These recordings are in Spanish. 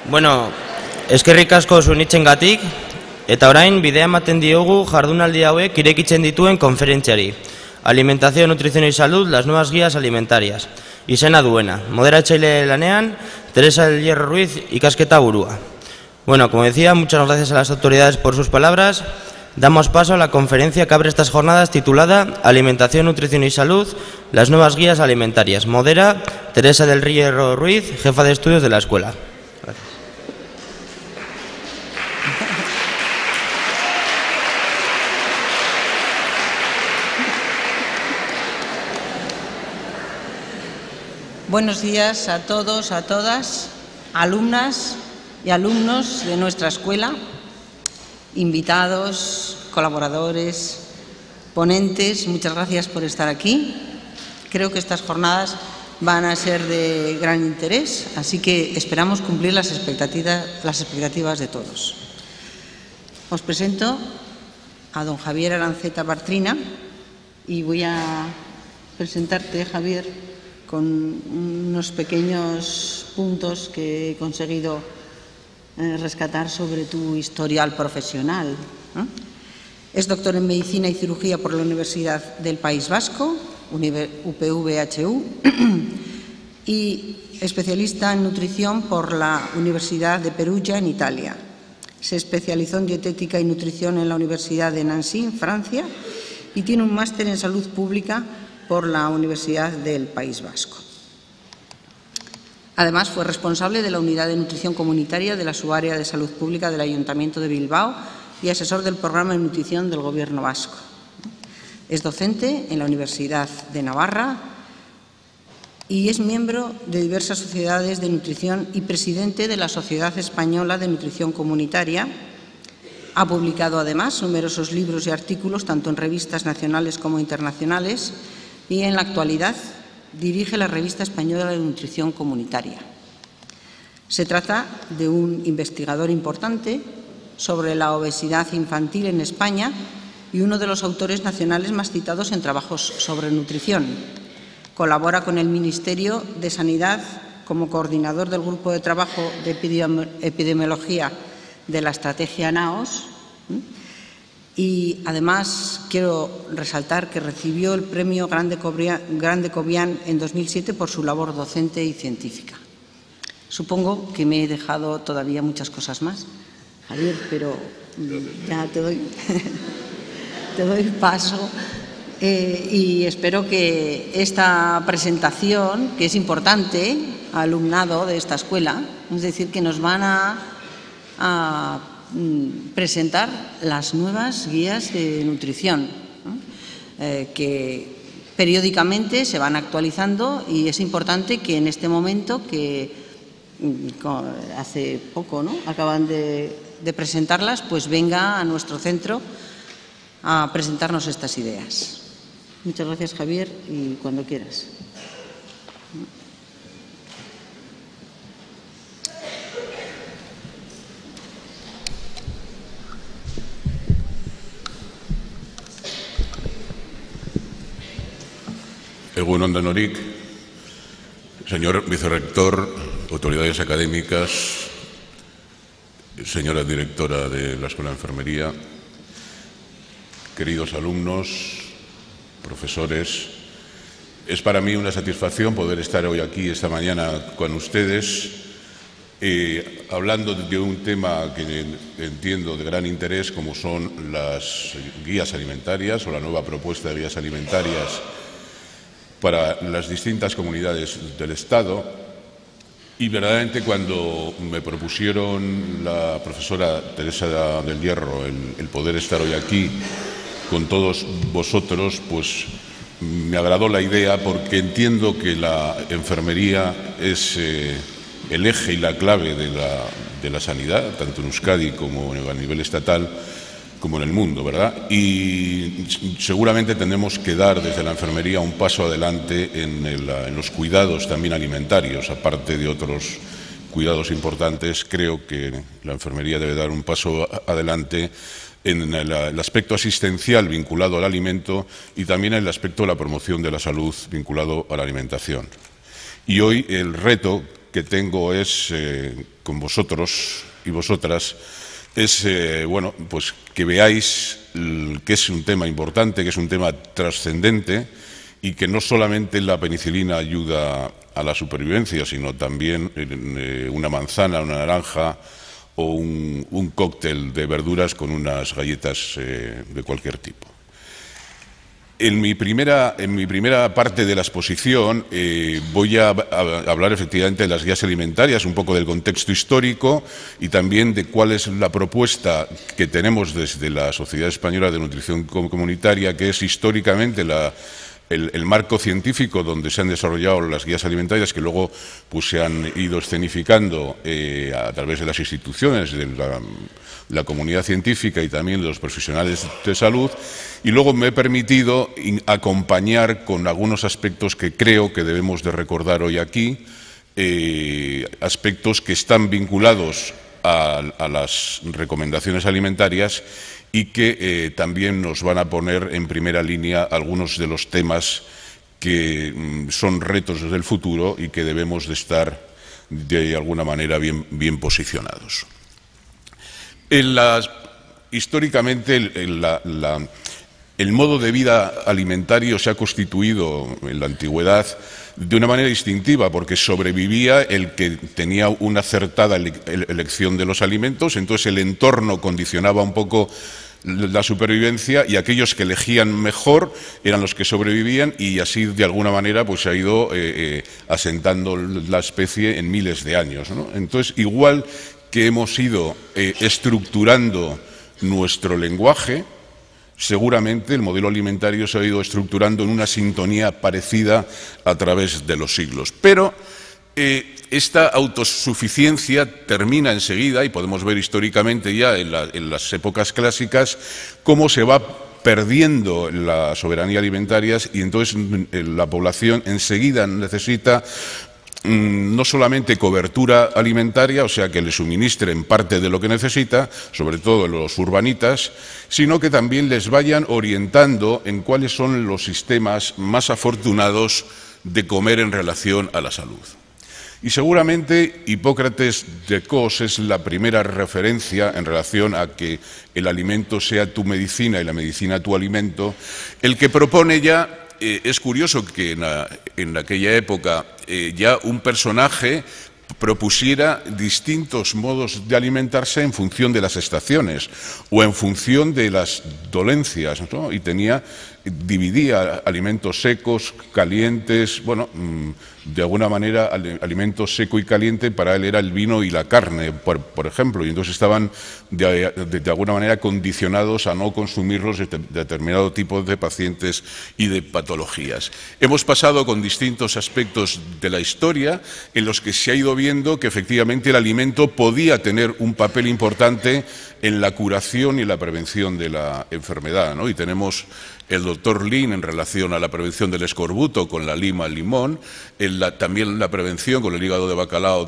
Bueno, eskerrik asko zunitzen-gatik, eta orain bidea ematen diogu jardunaldi hauek irekitzen dituen konferentziari. Alimentación, nutrición y salud, las nuevas guías alimentarias. Izena duena, moderatzaile lanean, Teresa del Hierro Ruiz, ikasketa burua. Bueno, como decía, muchas gracias a las autoridades por sus palabras. Damos paso a la conferencia que abre estas jornadas titulada Alimentación, nutrición y salud, las nuevas guías alimentarias. Modera Teresa del Hierro Ruiz, jefa de estudios de la escuela. Gracias. Buenos días a todos, a todas, alumnas y alumnos de nuestra escuela, invitados, colaboradores, ponentes, muchas gracias por estar aquí. Creo que estas jornadas van a ser de gran interés, así que esperamos cumplir las expectativas de todos. Os presento a don Javier Aranceta Bartrina y voy a presentarte, Javier, con unos pequeños puntos que he conseguido rescatar sobre tu historial profesional. Es doctor en Medicina y Cirugía por la Universidad del País Vasco, UPV-HU, y especialista en nutrición por la Universidad de Perugia, en Italia. Se especializó en dietética y nutrición en la Universidad de Nancy, en Francia, y tiene un máster en salud pública por la Universidad del País Vasco. Además, fue responsable de la Unidad de Nutrición Comunitaria de la Subárea de Salud Pública del Ayuntamiento de Bilbao y asesor del Programa de Nutrición del Gobierno vasco. Es docente en la Universidad de Navarra y es miembro de diversas sociedades de nutrición y presidente de la Sociedad Española de Nutrición Comunitaria. Ha publicado además numerosos libros y artículos, tanto en revistas nacionales como internacionales, y en la actualidad dirige la Revista Española de Nutrición Comunitaria. Se trata de un investigador importante sobre la obesidad infantil en España y uno de los autores nacionales más citados en trabajos sobre nutrición. Colabora con el Ministerio de Sanidad como coordinador del Grupo de Trabajo de Epidemiología de la Estrategia NAOS. Y además quiero resaltar que recibió el premio Grande Cobian en 2007 por su labor docente y científica. Supongo que me he dejado todavía muchas cosas más, Javier, pero ya te doy, te doy paso y espero que esta presentación, que es importante, alumnado de esta escuela, es decir, que nos van a presentar las nuevas guías de nutrición, que periódicamente se van actualizando, y es importante que en este momento, que hace poco acaban de presentarlas, pues venga a nuestro centro a presentarnos estas ideas. Muchas gracias, Javier, y cuando quieras. Egun on denorik, señor vicerrector, autoridades académicas, señora directora de la Escuela de Enfermería, queridos alumnos, profesores, es para mí una satisfacción poder estar hoy aquí esta mañana con ustedes hablando de un tema que entiendo de gran interés, como son las guías alimentarias o la nueva propuesta de guías alimentarias para las distintas comunidades del Estado. Y verdaderamente, cuando me propusieron la profesora Teresa del Hierro el poder estar hoy aquí con todos vosotros, pues me agradó la idea, porque entiendo que la enfermería es el eje y la clave de la sanidad, tanto en Euskadi como a nivel estatal, como en el mundo, ¿verdad? Y seguramente tenemos que dar desde la enfermería un paso adelante en los cuidados también alimentarios, aparte de otros cuidados importantes. Creo que la enfermería debe dar un paso adelante en el aspecto asistencial vinculado al alimento y también en el aspecto de la promoción de la salud vinculado a la alimentación. Y hoy el reto que tengo es con vosotros y vosotras es bueno, pues que veáis que es un tema importante, que es un tema trascendente y que no solamente la penicilina ayuda a la supervivencia, sino también una manzana, una naranja o un cóctel de verduras con unas galletas de cualquier tipo. En mi primera parte de la exposición voy a hablar efectivamente de las guías alimentarias, un poco del contexto histórico y también de cuál es la propuesta que tenemos desde la Sociedad Española de Nutrición Comunitaria, que es históricamente el marco científico donde se han desarrollado las guías alimentarias, que luego pues, se han ido escenificando a través de las instituciones, de la comunidad científica y también de los profesionales de salud, y luego me he permitido acompañar con algunos aspectos que creo que debemos de recordar hoy aquí, aspectos que están vinculados a las recomendaciones alimentarias y que también nos van a poner en primera línea algunos de los temas que son retos del futuro y que debemos de estar de alguna manera bien posicionados. Históricamente el modo de vida alimentario se ha constituido en la antigüedad de una manera distintiva, porque sobrevivía el que tenía una acertada elección de los alimentos, entonces el entorno condicionaba un poco la supervivencia y aquellos que elegían mejor eran los que sobrevivían y así de alguna manera pues se ha ido asentando la especie en miles de años, ¿no? Entonces, igual que hemos ido estructurando nuestro lenguaje, seguramente el modelo alimentario se ha ido estructurando en una sintonía parecida a través de los siglos. Pero esta autosuficiencia termina enseguida, y podemos ver históricamente ya en las épocas clásicas, cómo se va perdiendo la soberanía alimentaria y entonces la población enseguida necesita no solamente cobertura alimentaria, o sea, que le suministren parte de lo que necesita, sobre todo los urbanitas, sino que también les vayan orientando en cuáles son los sistemas más afortunados de comer en relación a la salud. Y seguramente Hipócrates de Cos es la primera referencia en relación a que el alimento sea tu medicina y la medicina tu alimento, el que propone ya. Es curioso que en aquella época ya un personaje propusiera distintos modos de alimentarse en función de las estaciones o en función de las dolencias, ¿no? Y dividía alimentos secos, calientes, bueno, de alguna manera alimento seco y caliente para él era el vino y la carne, por ejemplo, y entonces estaban de alguna manera condicionados a no consumirlos de determinado tipo de pacientes y de patologías. Hemos pasado con distintos aspectos de la historia en los que se ha ido viendo que efectivamente el alimento podía tener un papel importante en la curación y la prevención de la enfermedad, ¿no? Y tenemos el doctor Lin en relación a la prevención del escorbuto con la lima al limón, también la prevención con el hígado de bacalao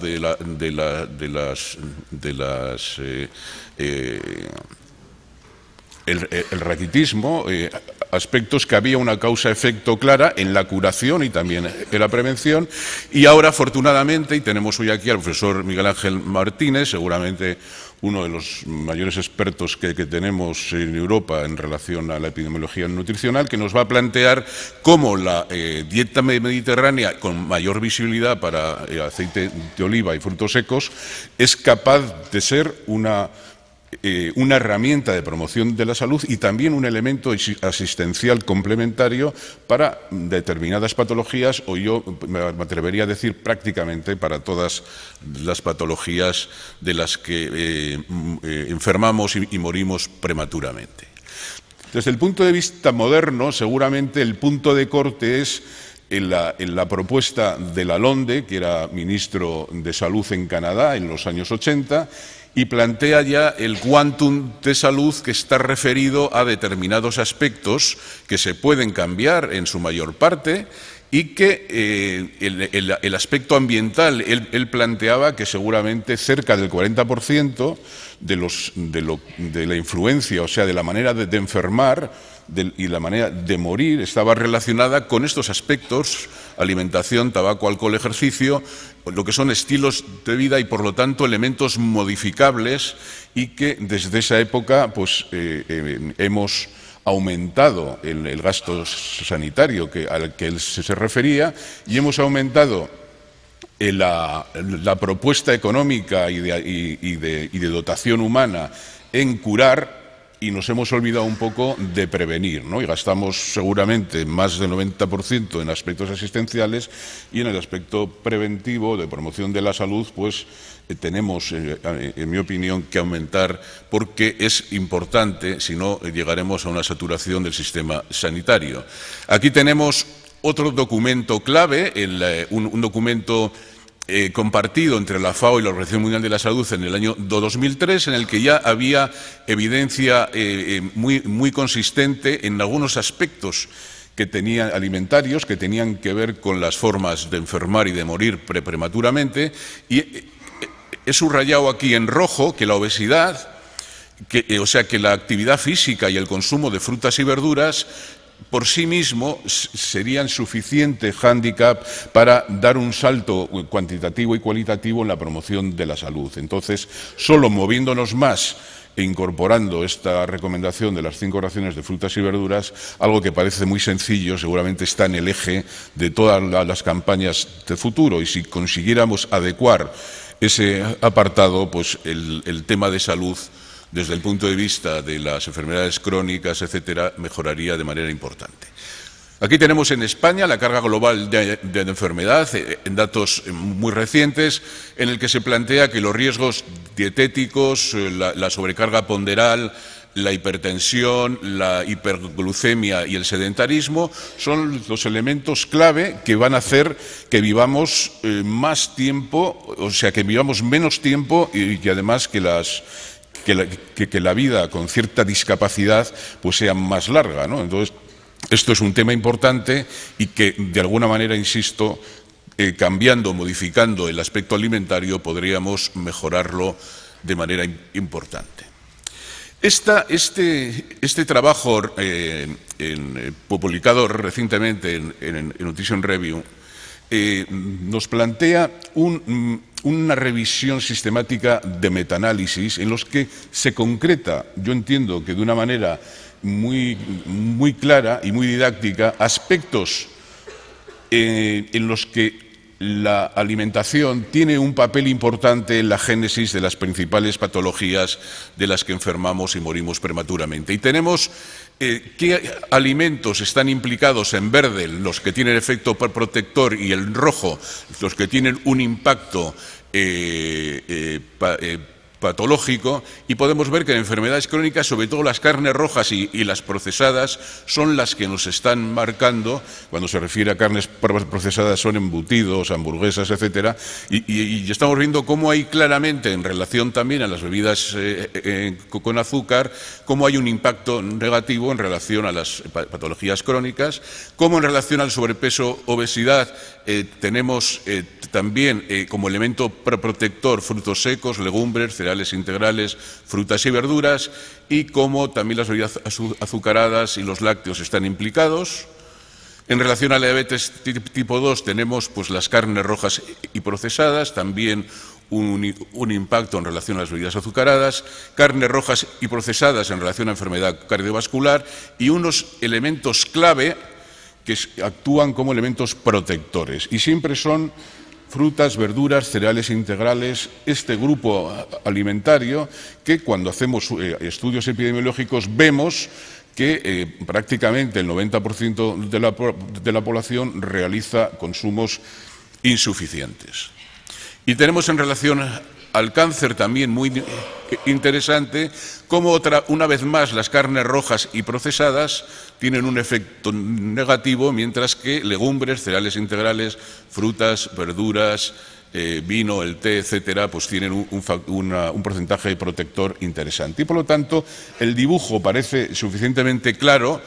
el raquitismo, aspectos que había una causa-efecto clara en la curación y también en la prevención. Y ahora, afortunadamente, y tenemos hoy aquí al profesor Miguel Ángel Martínez, seguramente uno de los mayores expertos que tenemos en Europa en relación a la epidemiología nutricional, que nos va a plantear cómo la dieta mediterránea, con mayor visibilidad para aceite de oliva y frutos secos, es capaz de ser una herramienta de promoción de la salud y también un elemento asistencial complementario para determinadas patologías, o yo me atrevería a decir prácticamente para todas las patologías de las que enfermamos y morimos prematuramente. Desde el punto de vista moderno, seguramente el punto de corte es en la propuesta de Lalonde, que era ministro de Salud en Canadá en los años 80, y plantea ya el quantum de salud que está referido a determinados aspectos que se pueden cambiar en su mayor parte y que el aspecto ambiental, él planteaba que seguramente cerca del 40% de la influencia, o sea, de la manera de enfermar y la manera de morir estaba relacionada con estos aspectos: alimentación, tabaco, alcohol, ejercicio, lo que son estilos de vida y, por lo tanto, elementos modificables, y que desde esa época pues, hemos aumentado el gasto sanitario al que él se refería, y hemos aumentado la propuesta económica y de dotación humana en curar, y nos hemos olvidado un poco de prevenir, ¿no? Y gastamos seguramente más del 90% en aspectos asistenciales, y en el aspecto preventivo de promoción de la salud pues tenemos, en mi opinión, que aumentar, porque es importante, si no llegaremos a una saturación del sistema sanitario. Aquí tenemos otro documento clave, un documento compartido entre la FAO y la Organización Mundial de la Salud en el año 2003, en el que ya había evidencia muy consistente en algunos aspectos alimentarios que tenían que ver con las formas de enfermar y de morir prematuramente, y he subrayado aquí en rojo que la obesidad, o sea, que la actividad física y el consumo de frutas y verduras por sí mismo serían suficiente hándicap para dar un salto cuantitativo y cualitativo en la promoción de la salud. Entonces, solo moviéndonos más e incorporando esta recomendación de las 5 raciones de frutas y verduras, algo que parece muy sencillo, seguramente está en el eje de todas las campañas de futuro, y si consiguiéramos adecuar ese apartado, pues el tema de salud, desde el punto de vista de las enfermedades crónicas, etcétera, mejoraría de manera importante. Aquí tenemos en España la carga global de enfermedad, en datos muy recientes, en el que se plantea que los riesgos dietéticos, la sobrecarga ponderal, la hipertensión, la hiperglucemia y el sedentarismo son los elementos clave que van a hacer que vivamos más tiempo, o sea, que vivamos menos tiempo, y además que la vida con cierta discapacidad pues sea más larga, ¿no? Entonces, esto es un tema importante, y que, de alguna manera, insisto, cambiando, modificando el aspecto alimentario, podríamos mejorarlo de manera importante. Este trabajo publicado recientemente en Nutrition Review nos plantea una revisión sistemática de metaanálisis en los que se concreta, yo entiendo que de una manera muy clara y muy didáctica, aspectos en los que la alimentación tiene un papel importante en la génesis de las principales patologías de las que enfermamos y morimos prematuramente. Y tenemos qué alimentos están implicados en verde, los que tienen efecto protector, y en rojo, los que tienen un impacto patológico, y podemos ver que en enfermedades crónicas, sobre todo las carnes rojas y las procesadas, son las que nos están marcando. Cuando se refiere a carnes procesadas son embutidos, hamburguesas, etcétera, y estamos viendo cómo hay claramente, en relación también a las bebidas con azúcar, cómo hay un impacto negativo en relación a las patologías crónicas, cómo en relación al sobrepeso, obesidad, tenemos también como elemento protector frutos secos, legumbres, cereales integrales, frutas y verduras, y cómo también las bebidas azucaradas y los lácteos están implicados. En relación a la diabetes tipo 2 tenemos pues las carnes rojas y procesadas, también un impacto en relación a las bebidas azucaradas, carnes rojas y procesadas en relación a enfermedad cardiovascular, y unos elementos clave que actúan como elementos protectores, y siempre son frutas, verduras, cereales integrales, este grupo alimentario que, cuando hacemos estudios epidemiológicos, vemos que prácticamente el 90% de la población realiza consumos insuficientes. Y tenemos, en relación al cáncer, también muy interesante, cómo una vez más las carnes rojas y procesadas tienen un efecto negativo, mientras que legumbres, cereales integrales, frutas, verduras, vino, el té, etcétera, pues tienen un porcentaje protector interesante. Y, por lo tanto, el dibujo parece suficientemente claro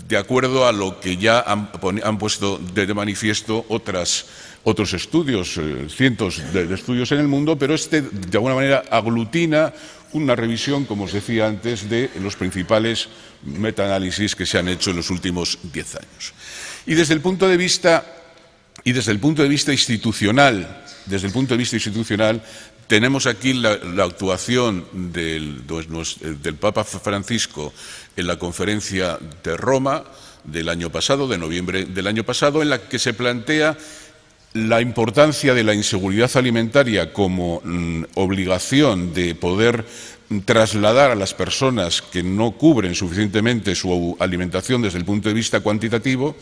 de acuerdo a lo que ya han puesto de manifiesto otros estudios, cientos de estudios en el mundo, pero este de alguna manera aglutina una revisión, como os decía antes, de los principales metaanálisis que se han hecho en los últimos 10 años. Y desde el punto de vista institucional, tenemos aquí la actuación del Papa Francisco en la conferencia de Roma del año pasado, de noviembre del año pasado, en la que se plantea la importancia de la inseguridad alimentaria como obligación de poder trasladar a las personas que no cubren suficientemente su alimentación desde el punto de vista cuantitativo,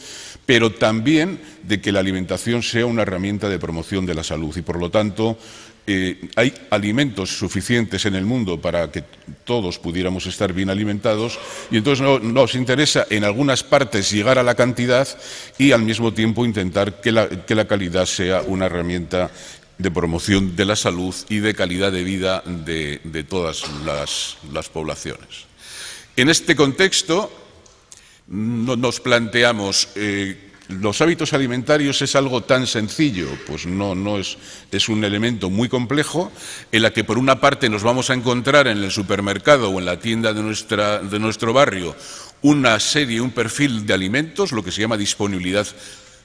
pero también de que la alimentación sea una herramienta de promoción de la salud y, por lo tanto, hay alimentos suficientes en el mundo para que todos pudiéramos estar bien alimentados y entonces nos interesa en algunas partes llegar a la cantidad y al mismo tiempo intentar que la calidad sea una herramienta de promoción de la salud y de calidad de vida de todas las poblaciones. En este contexto nos planteamos ¿los hábitos alimentarios es algo tan sencillo? Pues no es un elemento muy complejo en la que por una parte nos vamos a encontrar en el supermercado o en la tienda de nuestro barrio un perfil de alimentos, lo que se llama disponibilidad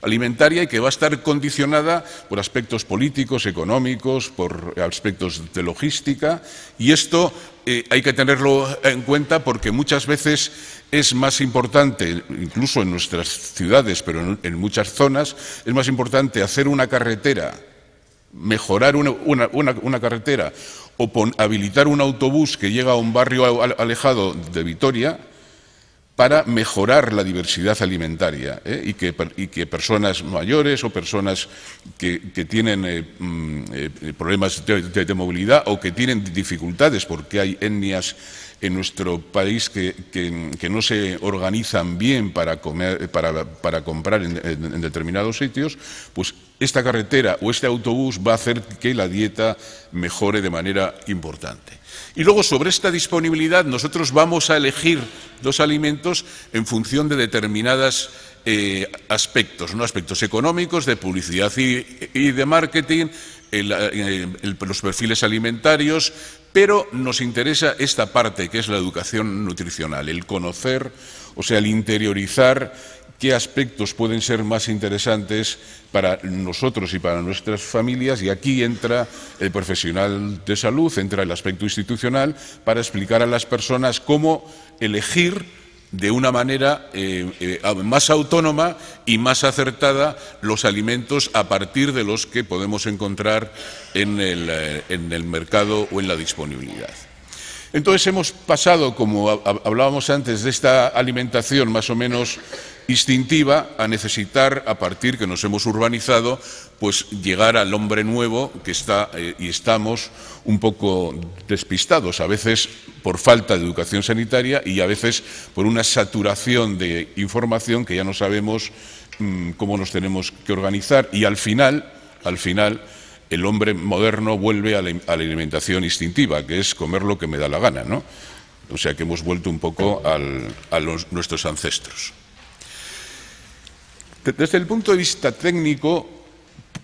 alimentaria y que va a estar condicionada por aspectos políticos, económicos, por aspectos de logística y esto hay que tenerlo en cuenta porque muchas veces es más importante, incluso en nuestras ciudades, pero en muchas zonas, es más importante hacer una carretera, mejorar una carretera o habilitar un autobús que llega a un barrio alejado de Vitoria para mejorar la diversidad alimentaria y que personas mayores o personas que tienen problemas de movilidad o que tienen dificultades porque hay etnias en nuestro país que no se organizan bien para comprar en determinados sitios, pues esta carretera o este autobús va a hacer que la dieta mejore de manera importante. Y luego, sobre esta disponibilidad, nosotros vamos a elegir los alimentos en función de determinados aspectos, ¿no? Aspectos económicos, de publicidad y de marketing, los perfiles alimentarios, pero nos interesa esta parte que es la educación nutricional, el conocer, o sea, el interiorizar qué aspectos pueden ser más interesantes para nosotros y para nuestras familias y aquí entra el profesional de salud, entra el aspecto institucional para explicar a las personas cómo elegir de una manera más autónoma y más acertada los alimentos a partir de los que podemos encontrar en el mercado o en la disponibilidad. Entonces hemos pasado, como hablábamos antes, de esta alimentación más o menos instintiva a necesitar, a partir que nos hemos urbanizado, pues llegar al hombre nuevo que está y estamos un poco despistados, a veces por falta de educación sanitaria y a veces por una saturación de información que ya no sabemos cómo nos tenemos que organizar y al final el hombre moderno vuelve a la alimentación instintiva, que es comer lo que me da la gana, ¿no? O sea que hemos vuelto un poco a nuestros ancestros. Desde el punto de vista técnico,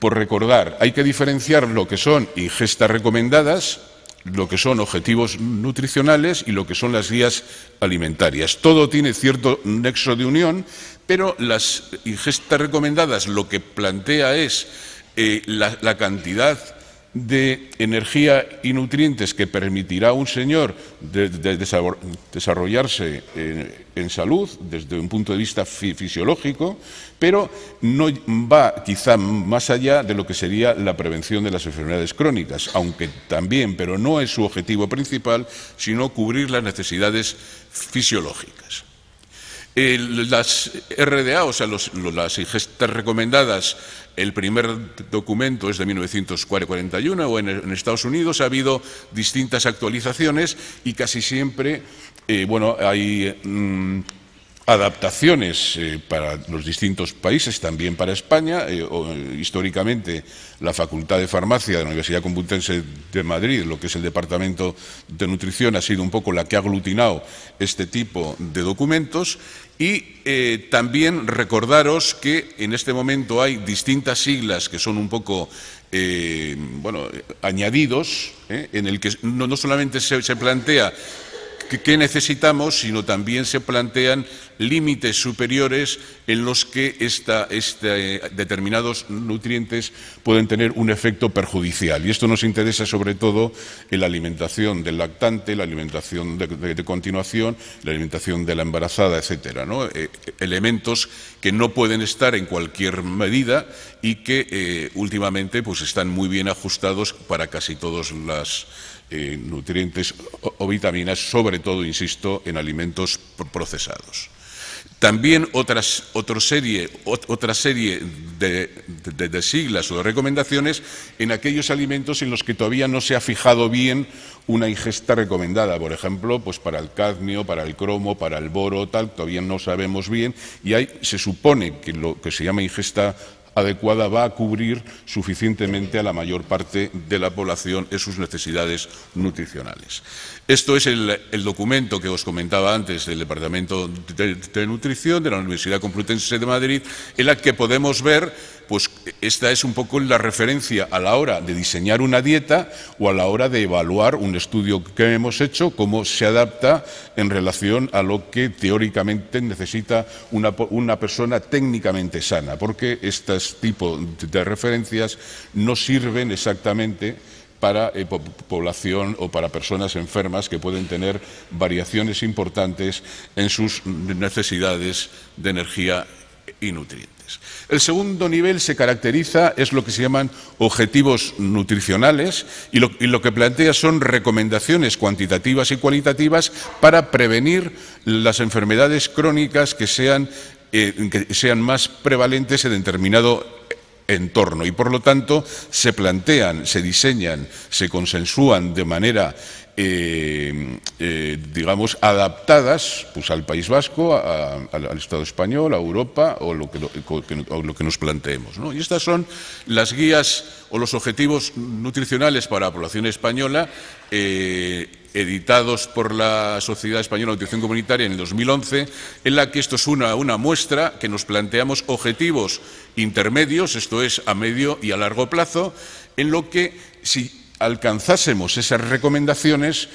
por recordar, hay que diferenciar lo que son ingestas recomendadas, lo que son objetivos nutricionales y lo que son las guías alimentarias. Todo tiene cierto nexo de unión, pero las ingestas recomendadas lo que plantea es la cantidad de energía y nutrientes que permitirá a un señor desarrollarse en salud desde un punto de vista fisiológico, pero no va quizá más allá de lo que sería la prevención de las enfermedades crónicas, aunque también, pero no es su objetivo principal, sino cubrir las necesidades fisiológicas. Las RDA, o sea, las ingestas recomendadas, el primer documento es de 1941 o en Estados Unidos ha habido distintas actualizaciones y casi siempre, hay adaptaciones para los distintos países, también para España. Históricamente, la Facultad de Farmacia de la Universidad Complutense de Madrid, lo que es el Departamento de Nutrición, ha sido un poco la que ha aglutinado este tipo de documentos Y también recordaros que en este momento hay distintas siglas que son un poco añadidos, en el que no solamente se plantea qué necesitamos, sino también se plantean límites superiores en los que determinados nutrientes pueden tener un efecto perjudicial. Y esto nos interesa sobre todo en la alimentación del lactante, la alimentación de continuación, la alimentación de la embarazada, etcétera, ¿no? Elementos que no pueden estar en cualquier medida y que últimamente pues, están muy bien ajustados para casi todos los nutrientes o vitaminas, sobre todo, insisto, en alimentos procesados. También otra serie de siglas o de recomendaciones en aquellos alimentos en los que todavía no se ha fijado bien una ingesta recomendada, por ejemplo, pues para el cadmio, para el cromo, para el boro, tal, todavía no sabemos bien, y se supone que lo que se llama ingesta adecuada va a cubrir suficientemente a la mayor parte de la población en sus necesidades nutricionales. Esto es el documento que os comentaba antes del Departamento de Nutrición de la Universidad Complutense de Madrid, en la que podemos ver, pues esta es un poco la referencia a la hora de diseñar una dieta o a la hora de evaluar un estudio que hemos hecho, cómo se adapta en relación a lo que teóricamente necesita una persona técnicamente sana, porque estos tipos de referencias no sirven exactamente para población o para personas enfermas que pueden tener variaciones importantes en sus necesidades de energía y nutrientes. El segundo nivel se caracteriza, es lo que se llaman objetivos nutricionales, y lo que plantea son recomendaciones cuantitativas y cualitativas para prevenir las enfermedades crónicas que sean más prevalentes en determinado entorno, y por lo tanto se plantean, se diseñan, se consensúan de manera digamos, adaptadas pues, al País Vasco, al Estado español, a Europa o lo que nos planteemos, ¿no? Y estas son las guías o los objetivos nutricionales para la población española, editados por la Sociedad Española de Nutrición Comunitaria en el 2011, en la que esto es una muestra que nos planteamos objetivos intermedios, esto es, a medio y a largo plazo, en lo que si alcanzásemos esas recomendaciones,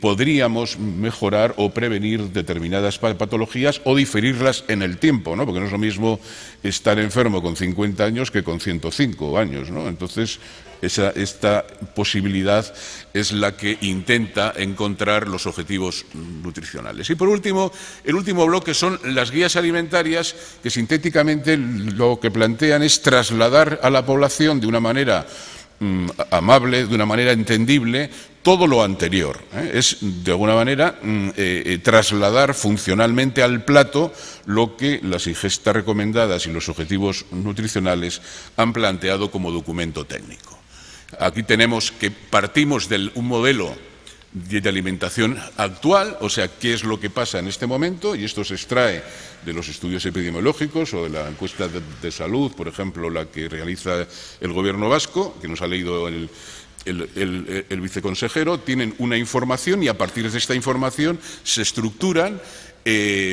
podríamos mejorar o prevenir determinadas patologías o diferirlas en el tiempo, ¿no? Porque no es lo mismo estar enfermo con 50 años que con 105 años, ¿no? Entonces, esta posibilidad es la que intenta encontrar los objetivos nutricionales. Y por último, el último bloque son las guías alimentarias, que sintéticamente lo que plantean es trasladar a la población de una manera amable, de una manera entendible, todo lo anterior. Es, de alguna manera, trasladar funcionalmente al plato lo que las ingestas recomendadas y los objetivos nutricionales han planteado como documento técnico. Aquí tenemos que partimos de un modelo de alimentación actual, o sea, qué es lo que pasa en este momento, y esto se extrae de los estudios epidemiológicos o de la encuesta de salud, por ejemplo, la que realiza el Gobierno vasco, que nos ha leído el viceconsejero. Tienen una información y a partir de esta información se estructuran,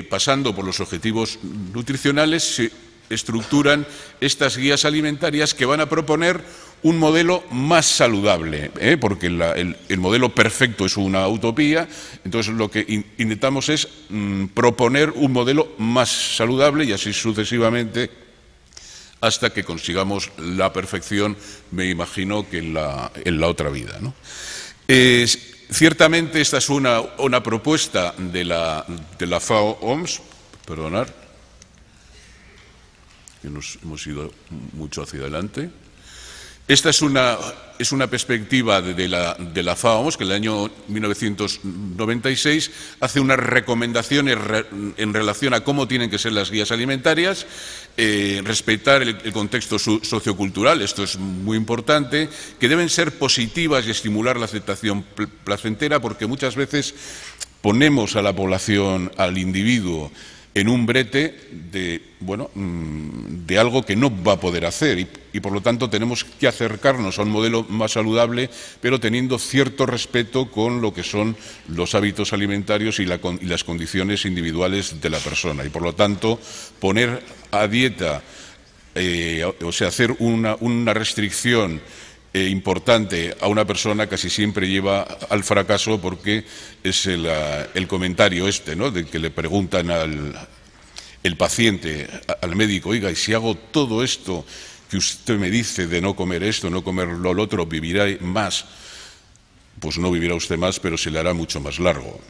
pasando por los objetivos nutricionales, se estructuran estas guías alimentarias que van a proponer un modelo más saludable, porque el modelo perfecto es una utopía. Entonces lo que intentamos es proponer un modelo más saludable y así sucesivamente hasta que consigamos la perfección, me imagino que en la otra vida, ¿no? Ciertamente esta es una propuesta de la FAO-OMS, perdonad, que nos hemos ido mucho hacia adelante. Esta es una perspectiva de la FAO, que en el año 1996 hace unas recomendaciones en relación a cómo tienen que ser las guías alimentarias, respetar el contexto sociocultural, esto es muy importante, que deben ser positivas y estimular la aceptación placentera, porque muchas veces ponemos a la población, al individuo, en un brete de, bueno, de algo que no va a poder hacer y por lo tanto tenemos que acercarnos a un modelo más saludable, pero teniendo cierto respeto con lo que son los hábitos alimentarios y las condiciones individuales de la persona. Y por lo tanto, poner a dieta, o sea, hacer una restricción importante a una persona casi siempre lleva al fracaso, porque es el comentario ¿no?, de que le preguntan el paciente al médico: oiga, y si hago todo esto que usted me dice de no comer esto, no comer lo otro, ¿vivirá más? Pues no vivirá usted más, pero se le hará mucho más largo.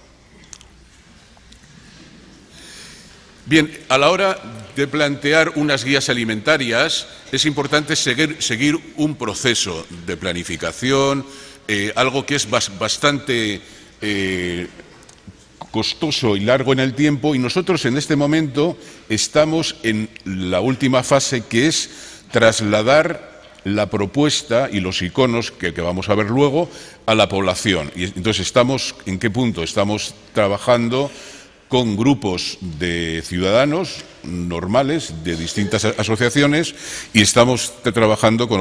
Bien, a la hora de plantear unas guías alimentarias es importante seguir un proceso de planificación, algo que es bastante costoso y largo en el tiempo, y nosotros en este momento estamos en la última fase, que es trasladar la propuesta y los iconos que vamos a ver luego a la población. Y entonces estamos, ¿en qué punto? Estamos trabajando con grupos de ciudadanos normales de distintas asociaciones y estamos trabajando con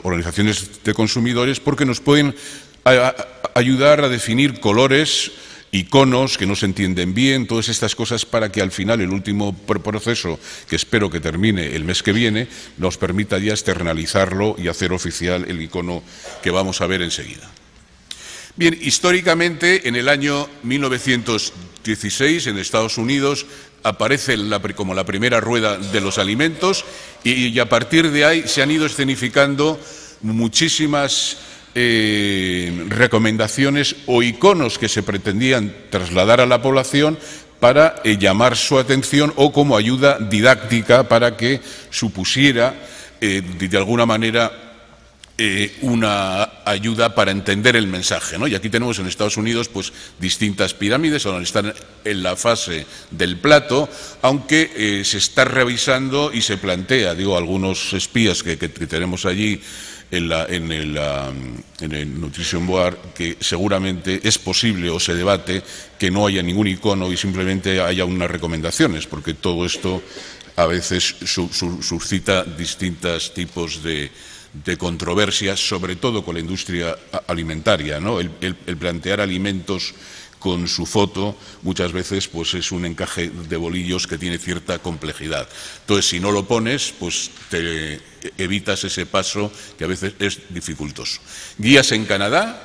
organizaciones de consumidores, porque nos pueden ayudar a definir colores, iconos que no se entienden bien, todas estas cosas, para que al final el último proceso, que espero que termine el mes que viene, nos permita ya externalizarlo y hacer oficial el icono que vamos a ver enseguida. Bien, históricamente, en el año 1916, en Estados Unidos, aparece como la primera rueda de los alimentos y a partir de ahí se han ido escenificando muchísimas recomendaciones o iconos que se pretendían trasladar a la población para llamar su atención, o como ayuda didáctica para que supusiera de alguna manera una ayuda para entender el mensaje, ¿no? Y aquí tenemos en Estados Unidos pues distintas pirámides donde están en la fase del plato, aunque se está revisando y se plantea, digo, algunos espías que tenemos allí en el Nutrition Board, que seguramente es posible o se debate que no haya ningún icono y simplemente haya unas recomendaciones, porque todo esto a veces suscita distintos tipos de controversias, sobre todo con la industria alimentaria, ¿no? El plantear alimentos con su foto muchas veces pues es un encaje de bolillos que tiene cierta complejidad. Entonces, si no lo pones, pues te evitas ese paso que a veces es dificultoso. Guías en Canadá,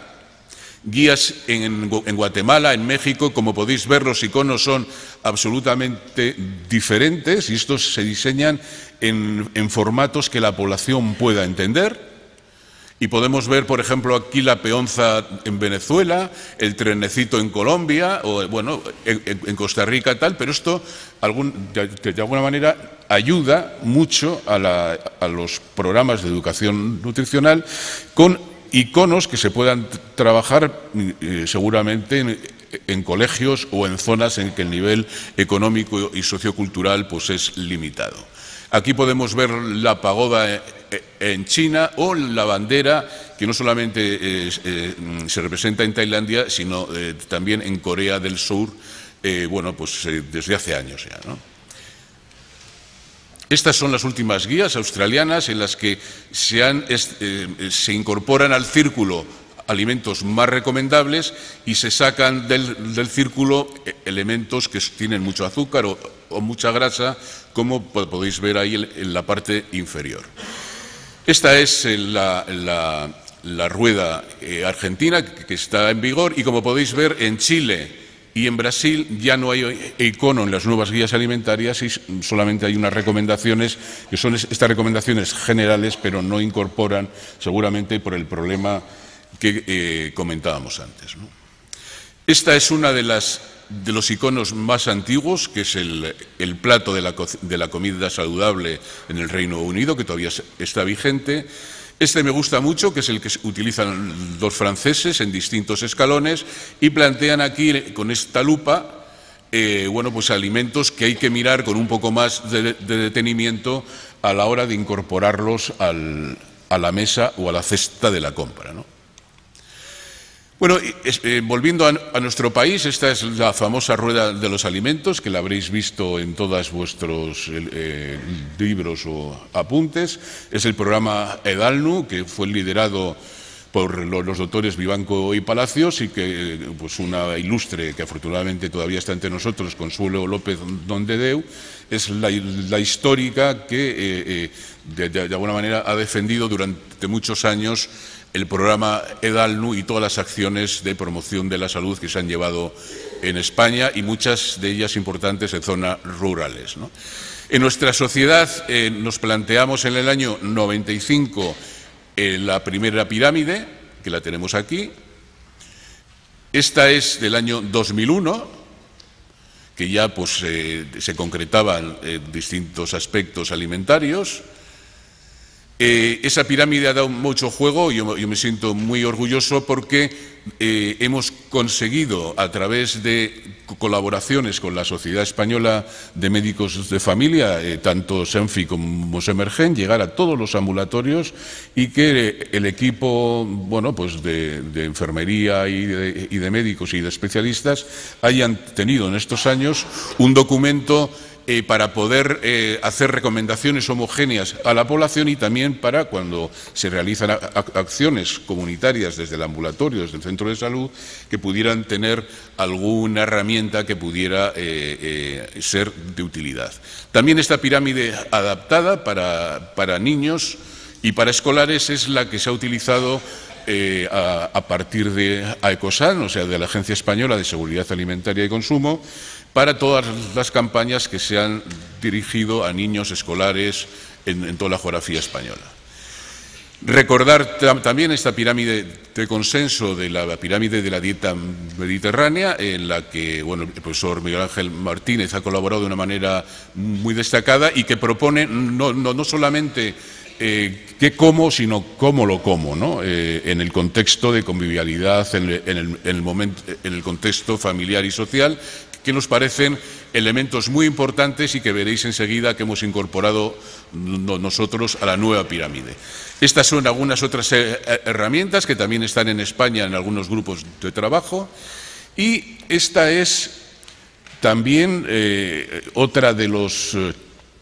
guías en Guatemala, en México. Como podéis ver, los iconos son absolutamente diferentes y estos se diseñan en formatos que la población pueda entender. Y podemos ver, por ejemplo, aquí la peonza en Venezuela, el trenecito en Colombia, o bueno, en Costa Rica, tal, pero esto de alguna manera ayuda mucho a los programas de educación nutricional, con iconos que se puedan trabajar seguramente en colegios o en zonas en que el nivel económico y sociocultural pues es limitado. Aquí podemos ver la pagoda en China o la bandera, que no solamente se representa en Tailandia, sino también en Corea del Sur, bueno, pues desde hace años ya, ¿no? Estas son las últimas guías australianas en las que se incorporan al círculo alimentos más recomendables y se sacan del círculo elementos que tienen mucho azúcar o mucha grasa, como podéis ver ahí en la parte inferior. Esta es la rueda argentina que está en vigor, y como podéis ver, en Chile y en Brasil ya no hay icono en las nuevas guías alimentarias y solamente hay unas recomendaciones, que son estas recomendaciones generales, pero no incorporan, seguramente por el problema que comentábamos antes, ¿no? Esta es una de los iconos más antiguos, que es el plato de la comida saludable en el Reino Unido, que todavía está vigente. Este me gusta mucho, que es el que utilizan los franceses en distintos escalones, y plantean aquí con esta lupa bueno, pues alimentos que hay que mirar con un poco más de detenimiento a la hora de incorporarlos a la mesa o a la cesta de la compra, ¿no? Bueno, volviendo a nuestro país, esta es la famosa rueda de los alimentos, que la habréis visto en todos vuestros libros o apuntes. Es el programa EDALNU, que fue liderado por los doctores Vivanco y Palacios, y que pues una ilustre, que afortunadamente todavía está entre nosotros, Consuelo López Dondedeu, es la histórica que de alguna manera ha defendido durante muchos años el programa EDALNU y todas las acciones de promoción de la salud que se han llevado en España, y muchas de ellas importantes en zonas rurales, ¿no? En nuestra sociedad nos planteamos en el año 95 la primera pirámide, que la tenemos aquí. Esta es del año 2001, que ya pues, se concretaban distintos aspectos alimentarios. Esa pirámide ha dado mucho juego y yo me siento muy orgulloso porque hemos conseguido, a través de colaboraciones con la Sociedad Española de Médicos de Familia, tanto SENFI como SEMERGEN, llegar a todos los ambulatorios, y que el equipo pues de enfermería y de médicos y de especialistas hayan tenido en estos años un documento para poder hacer recomendaciones homogéneas a la población, y también para cuando se realizan acciones comunitarias desde el ambulatorio, desde el centro de salud, que pudieran tener alguna herramienta que pudiera ser de utilidad. También esta pirámide adaptada para niños y para escolares es la que se ha utilizado a partir de AECOSAN, o sea, de la Agencia Española de Seguridad Alimentaria y Consumo, para todas las campañas que se han dirigido a niños escolares en toda la geografía española. Recordar también esta pirámide de consenso de la pirámide de la dieta mediterránea, en la que el profesor Miguel Ángel Martínez ha colaborado de una manera muy destacada, y que propone no solamente qué como, sino cómo lo como, ¿no? En el contexto de convivialidad, en el contexto familiar y social, que nos parecen elementos muy importantes y que veréis enseguida que hemos incorporado nosotros a la nueva pirámide. Estas son algunas otras herramientas que también están en España en algunos grupos de trabajo, y esta es también otra de los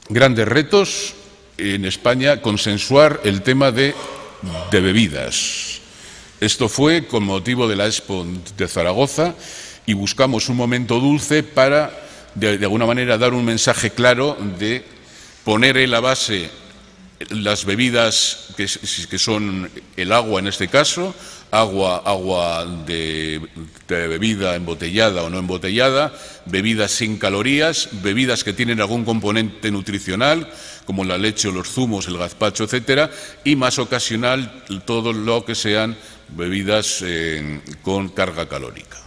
grandes retos en España, consensuar el tema de bebidas. Esto fue con motivo de la Expo de Zaragoza, y buscamos un momento dulce para, de alguna manera, dar un mensaje claro de poner en la base las bebidas que son el agua, en este caso, agua de bebida embotellada o no embotellada, bebidas sin calorías, bebidas que tienen algún componente nutricional, como la leche o los zumos, el gazpacho, etcétera, y más ocasional todo lo que sean bebidas con carga calórica.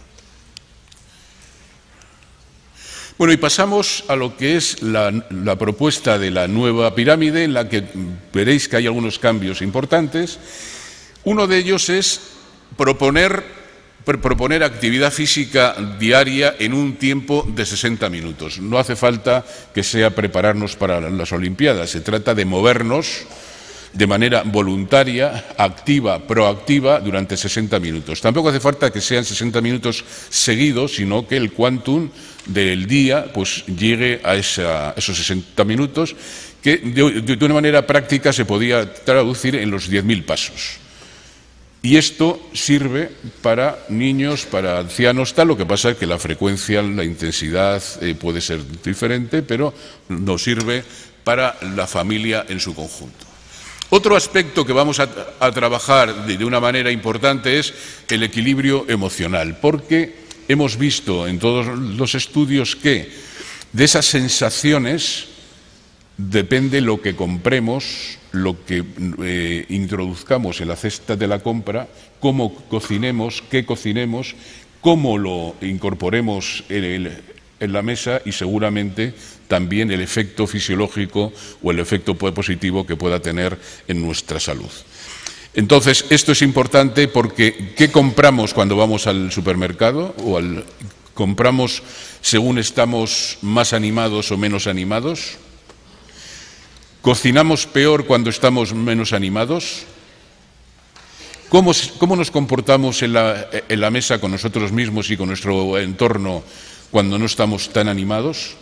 Bueno, y pasamos a lo que es la propuesta de la nueva pirámide, en la que veréis que hay algunos cambios importantes. Uno de ellos es proponer actividad física diaria en un tiempo de 60 minutos. No hace falta que sea prepararnos para las Olimpiadas, se trata de movernos de manera voluntaria, activa, proactiva, durante 60 minutos. Tampoco hace falta que sean 60 minutos seguidos, sino que el quantum del día pues llegue a esos 60 minutos, que de una manera práctica se podía traducir en los 10.000 pasos. Y esto sirve para niños, para ancianos, tal. Lo que pasa es que la frecuencia, la intensidad puede ser diferente, pero nos sirve para la familia en su conjunto. Otro aspecto que vamos a trabajar de una manera importante es el equilibrio emocional, porque hemos visto en todos los estudios que de esas sensaciones depende lo que compremos, lo que introduzcamos en la cesta de la compra, cómo cocinemos, qué cocinemos, cómo lo incorporemos en la mesa, y seguramente también el efecto fisiológico o el efecto positivo que pueda tener en nuestra salud. Entonces, esto es importante porque ¿qué compramos cuando vamos al supermercado? ¿Compramos según estamos más animados o menos animados? ¿Cocinamos peor cuando estamos menos animados? ¿Cómo nos comportamos en la mesa con nosotros mismos y con nuestro entorno cuando no estamos tan animados?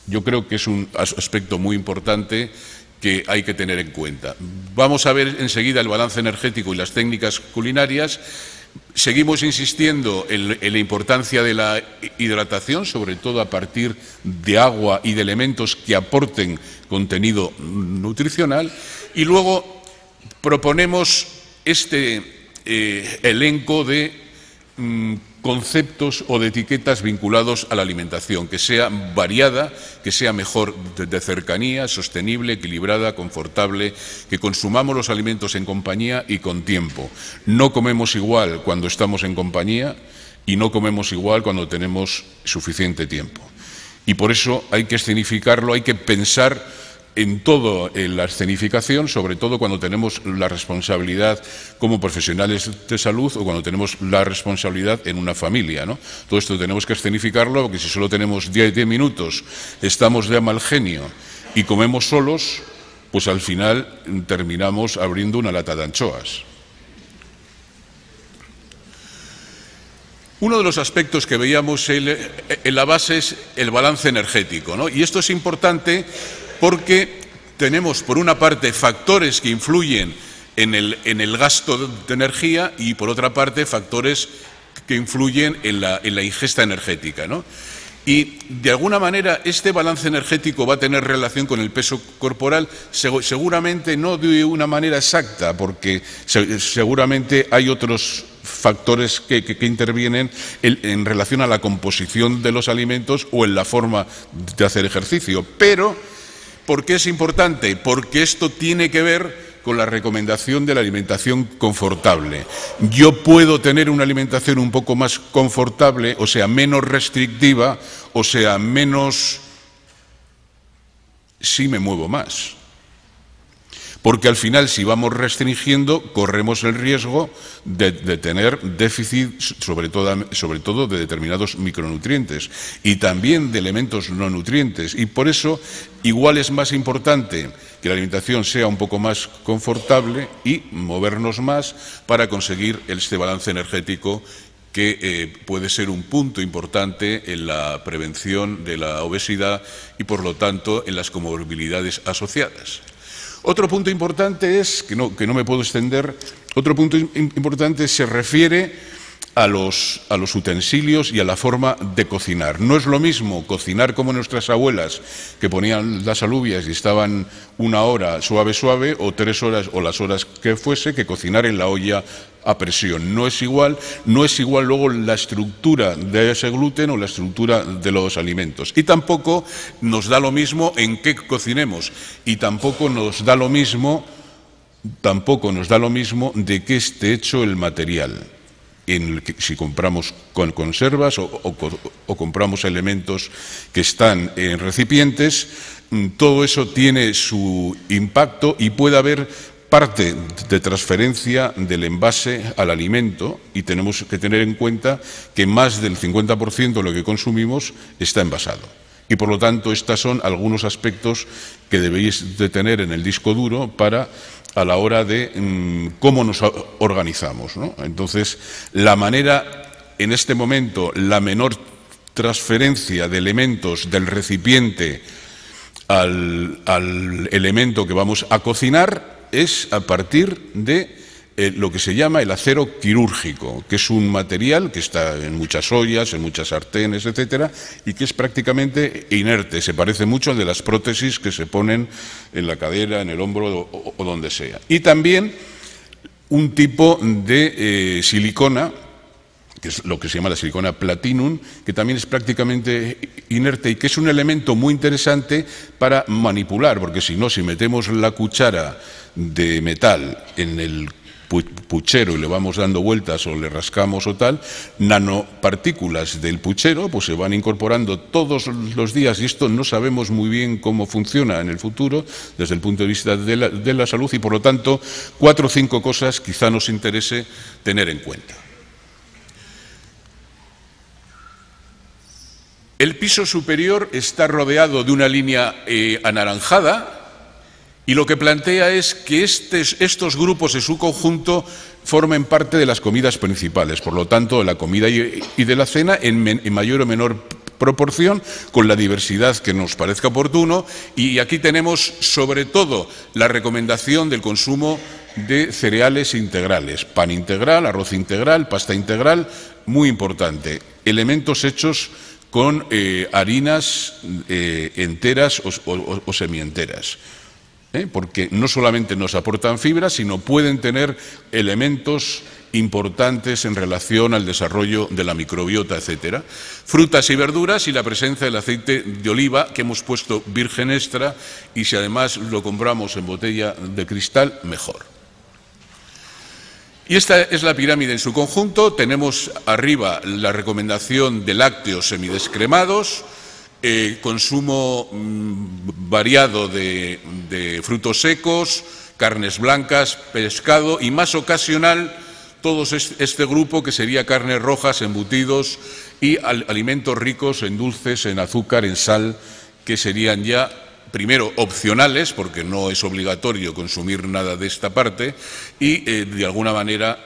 Yo creo que es un aspecto muy importante que hay que tener en cuenta. Vamos a ver enseguida el balance energético y las técnicas culinarias. Seguimos insistiendo en la importancia de la hidratación, sobre todo a partir de agua y de elementos que aporten contenido nutricional. Y luego proponemos este elenco de conceptos o de etiquetas vinculados a la alimentación, que sea variada, que sea mejor de cercanía, sostenible, equilibrada, confortable, que consumamos los alimentos en compañía y con tiempo. No comemos igual cuando estamos en compañía y no comemos igual cuando tenemos suficiente tiempo. Y por eso hay que escenificarlo, hay que pensar en todo en la escenificación, sobre todo cuando tenemos la responsabilidad como profesionales de salud o cuando tenemos la responsabilidad en una familia, ¿no? Todo esto tenemos que escenificarlo, porque si solo tenemos 10 minutos, estamos de mal genio y comemos solos, pues al final terminamos abriendo una lata de anchoas. Uno de los aspectos que veíamos en la base es el balance energético, ¿no? Y esto es importante porque tenemos, por una parte, factores que influyen en el gasto de energía y, por otra parte, factores que influyen en la ingesta energética, ¿no? Y, de alguna manera, este balance energético va a tener relación con el peso corporal, seguramente no de una manera exacta, porque seguramente hay otros factores que intervienen en relación a la composición de los alimentos o en la forma de hacer ejercicio. Pero, ¿por qué es importante? Porque esto tiene que ver con la recomendación de la alimentación confortable. Yo puedo tener una alimentación un poco más confortable, o sea, menos restrictiva, o sea, menos si me muevo más. Porque al final, si vamos restringiendo, corremos el riesgo de tener déficit, sobre todo de determinados micronutrientes y también de elementos no nutrientes. Y por eso, igual es más importante que la alimentación sea un poco más confortable y movernos más para conseguir este balance energético que puede ser un punto importante en la prevención de la obesidad y, por lo tanto, en las comorbilidades asociadas. Otro punto importante es, que no me puedo extender, otro punto importante se refiere a los utensilios y a la forma de cocinar. No es lo mismo cocinar como nuestras abuelas, que ponían las alubias y estaban 1 hora suave, o 3 horas, o las horas que fuese, que cocinar en la olla a presión. No es igual luego la estructura de ese gluten o la estructura de los alimentos. Y tampoco nos da lo mismo en qué cocinemos, y tampoco nos da lo mismo de qué esté hecho el material. Si compramos con conservas o compramos elementos que están en recipientes, todo eso tiene su impacto y puede haber parte de transferencia del envase al alimento, y tenemos que tener en cuenta que más del 50% de lo que consumimos está envasado. Y, por lo tanto, estos son algunos aspectos que debéis de tener en el disco duro a la hora de cómo nos organizamos, ¿no? Entonces, la manera, en este momento, la menor transferencia de elementos del recipiente al elemento que vamos a cocinar es a partir de lo que se llama el acero quirúrgico, que es un material que está en muchas ollas, en muchas sartenes, etcétera, y que es prácticamente inerte. Se parece mucho al de las prótesis que se ponen en la cadera, en el hombro o donde sea. Y también un tipo de silicona, que es lo que se llama la silicona platinum, que también es prácticamente inerte y que es un elemento muy interesante para manipular, porque si no, si metemos la cuchara de metal en el puchero y le vamos dando vueltas o le rascamos o tal, nanopartículas del puchero pues se van incorporando todos los días, y esto no sabemos muy bien cómo funciona en el futuro desde el punto de vista de la salud, y por lo tanto 4 o 5 cosas quizá nos interese tener en cuenta. El piso superior está rodeado de una línea anaranjada, Y lo que plantea es que estos grupos en su conjunto formen parte de las comidas principales, por lo tanto, de la comida y de la cena en mayor o menor proporción, con la diversidad que nos parezca oportuno. Y aquí tenemos, sobre todo, la recomendación del consumo de cereales integrales, pan integral, arroz integral, pasta integral, muy importante, elementos hechos con harinas enteras o semienteras, porque no solamente nos aportan fibra, sino pueden tener elementos importantes en relación al desarrollo de la microbiota, etcétera. Frutas y verduras y la presencia del aceite de oliva que hemos puesto virgen extra, y si además lo compramos en botella de cristal, mejor. Y esta es la pirámide en su conjunto. Tenemos arriba la recomendación de lácteos semidescremados, consumo variado de frutos secos, carnes blancas, pescado y más ocasional todo este grupo que sería carnes rojas, embutidos y alimentos ricos en dulces, en azúcar, en sal, que serían ya primero opcionales, porque no es obligatorio consumir nada de esta parte, y de alguna manera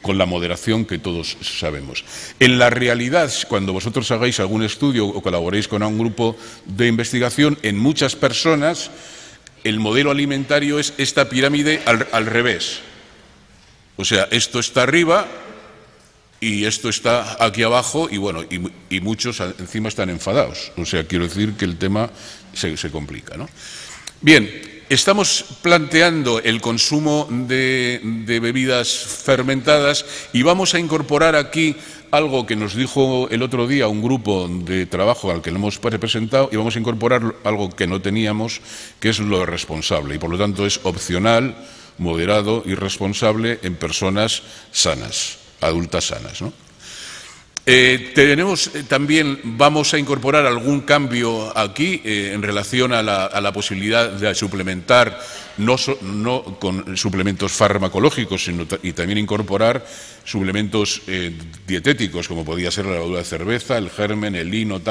con la moderación que todos sabemos. En la realidad, cuando vosotros hagáis algún estudio o colaboréis con un grupo de investigación, en muchas personas el modelo alimentario es esta pirámide al revés. O sea, esto está arriba y esto está aquí abajo, y bueno, y muchos encima están enfadados. O sea, quiero decir que el tema se complica, ¿no? Bien, estamos planteando el consumo de bebidas fermentadas y vamos a incorporar aquí algo que nos dijo el otro día un grupo de trabajo al que le hemos presentado, y vamos a incorporar algo que no teníamos, que es lo responsable, y por lo tanto es opcional, moderado y responsable en personas sanas, adultas sanas, ¿no? También vamos a incorporar algún cambio aquí en relación a la posibilidad de suplementar, no con suplementos farmacológicos, sino y también incorporar suplementos dietéticos, como podría ser la levadura de cerveza, el germen, el lino,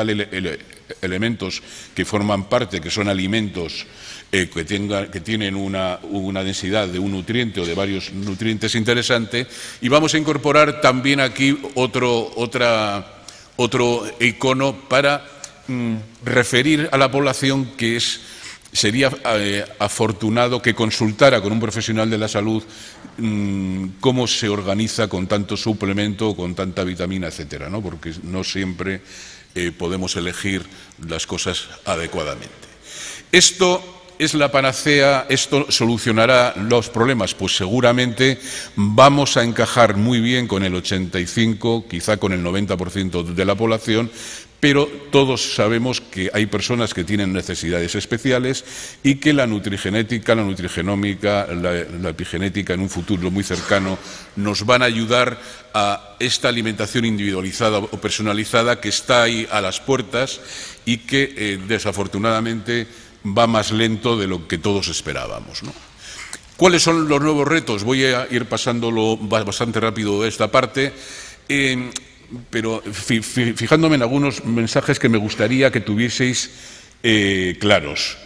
elementos que forman parte, que son alimentos que tienen una densidad de un nutriente o de varios nutrientes interesante, y vamos a incorporar también aquí otro icono para referir a la población que sería afortunado que consultara con un profesional de la salud cómo se organiza con tanto suplemento, con tanta vitamina, etcétera, ¿no? Porque no siempre podemos elegir las cosas adecuadamente. Esto es la panacea, esto solucionará los problemas. Pues seguramente vamos a encajar muy bien con el 85, quizá con el 90% de la población, pero todos sabemos que hay personas que tienen necesidades especiales y que la nutrigenética, la nutrigenómica, la epigenética en un futuro muy cercano nos van a ayudar a esta alimentación individualizada o personalizada que está ahí a las puertas y que desafortunadamente va más lento de lo que todos esperábamos, ¿no? ¿Cuáles son los nuevos retos? Voy a ir pasándolo bastante rápido esta parte, pero fijándome en algunos mensajes que me gustaría que tuvieseis claros.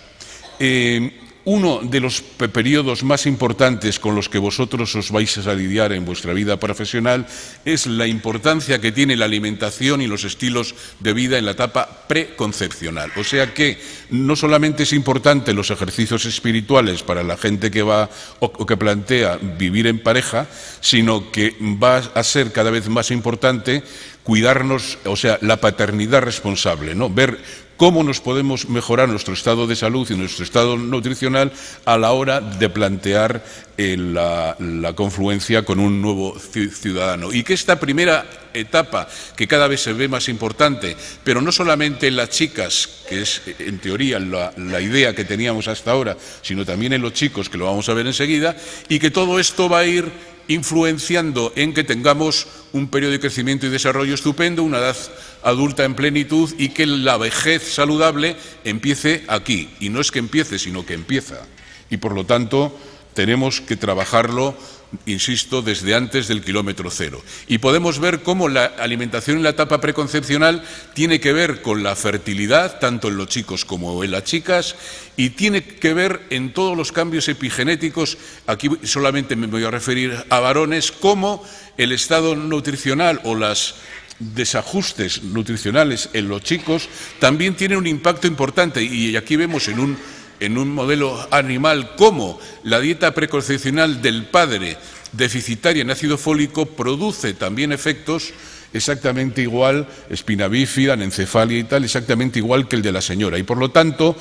Uno de los periodos más importantes con los que vosotros os vais a lidiar en vuestra vida profesional es la importancia que tiene la alimentación y los estilos de vida en la etapa preconcepcional. O sea que no solamente es importante los ejercicios espirituales para la gente que va o que plantea vivir en pareja, sino que va a ser cada vez más importante cuidarnos, o sea, la paternidad responsable, ¿no? Ver cómo nos podemos mejorar nuestro estado de salud y nuestro estado nutricional a la hora de plantear la confluencia con un nuevo ciudadano. Y que esta primera etapa, que cada vez se ve más importante, pero no solamente en las chicas, que es en teoría la idea que teníamos hasta ahora, sino también en los chicos, que lo vamos a ver enseguida, y que todo esto va a ir influenciando en que tengamos un periodo de crecimiento y desarrollo estupendo, una edad adulta en plenitud, y que la vejez saludable empiece aquí. Y no es que empiece, sino que empieza. Y por lo tanto tenemos que trabajarlo insisto, desde antes del kilómetro cero. Y podemos ver cómo la alimentación en la etapa preconcepcional tiene que ver con la fertilidad, tanto en los chicos como en las chicas, y tiene que ver en todos los cambios epigenéticos, aquí solamente me voy a referir a varones, cómo el estado nutricional o los desajustes nutricionales en los chicos también tienen un impacto importante, y aquí vemos en un modelo animal cómo la dieta preconcepcional del padre deficitaria en ácido fólico produce también efectos exactamente igual, espina bífida, anencefalia y tal, exactamente igual que el de la señora. Y por lo tanto,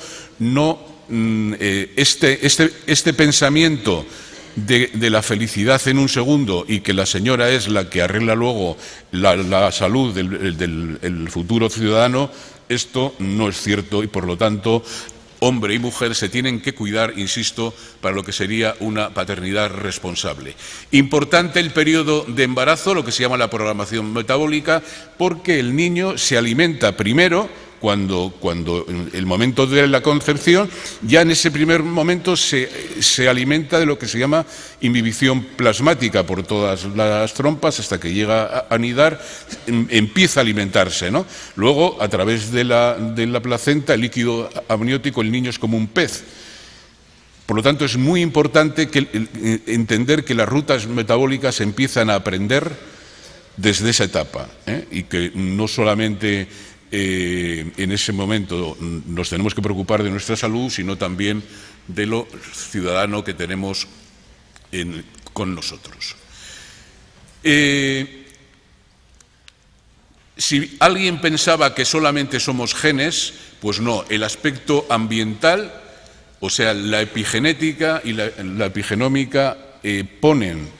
este pensamiento de la felicidad en un segundo y que la señora es la que arregla luego la salud del futuro ciudadano, esto no es cierto y por lo tanto hombre y mujer se tienen que cuidar, insisto, para lo que sería una paternidad responsable. Importante el periodo de embarazo, lo que se llama la programación metabólica, porque el niño se alimenta primero cuando el momento de la concepción, ya en ese primer momento se alimenta de lo que se llama inhibición plasmática por todas las trompas hasta que llega a anidar, empieza a alimentarse, ¿no? Luego, a través de la placenta, el líquido amniótico, el niño es como un pez. Por lo tanto, es muy importante entender que las rutas metabólicas se empiezan a aprender desde esa etapa, y que no solamente en ese momento nos tenemos que preocupar de nuestra salud, sino también de lo ciudadano que tenemos con nosotros. Si alguien pensaba que solamente somos genes, pues no, el aspecto ambiental, o sea, la epigenética y la epigenómica ponen,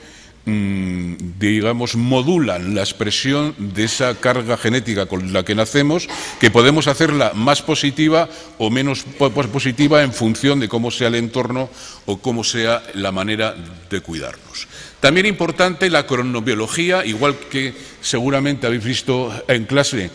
digamos, modulan la expresión de esa carga genética con la que nacemos, que podemos hacerla más positiva o menos positiva en función de cómo sea el entorno o cómo sea la manera de cuidarnos. También importante la cronobiología, igual que seguramente habéis visto en clase,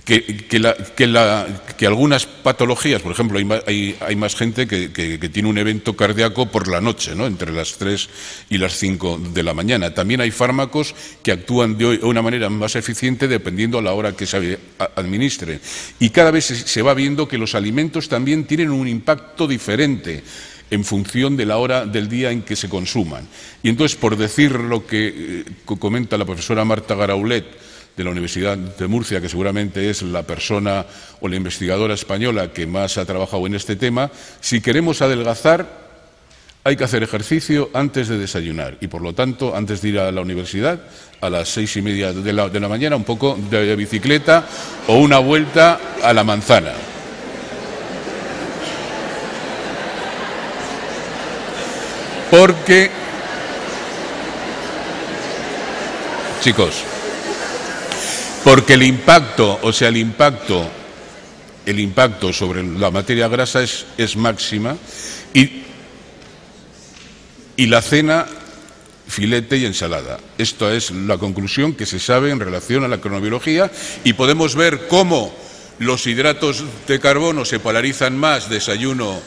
que algunas patologías, por ejemplo, hay más gente que tiene un evento cardíaco por la noche, ¿no? Entre las 3 y las 5 de la mañana. También hay fármacos que actúan de una manera más eficiente dependiendo a la hora que se administren. Y cada vez se va viendo que los alimentos también tienen un impacto diferente en función de la hora del día en que se consuman. Y entonces, por decir lo que comenta la profesora Marta Garaulet, de la Universidad de Murcia, que seguramente es la persona o la investigadora española que más ha trabajado en este tema, si queremos adelgazar hay que hacer ejercicio antes de desayunar y, por lo tanto, antes de ir a la universidad, a las 6:30 de la mañana, un poco de bicicleta o una vuelta a la manzana. Porque, chicos, porque el impacto sobre la materia grasa es máxima y la cena, filete y ensalada. Esta es la conclusión que se sabe en relación a la cronobiología y podemos ver cómo los hidratos de carbono se polarizan más desayuno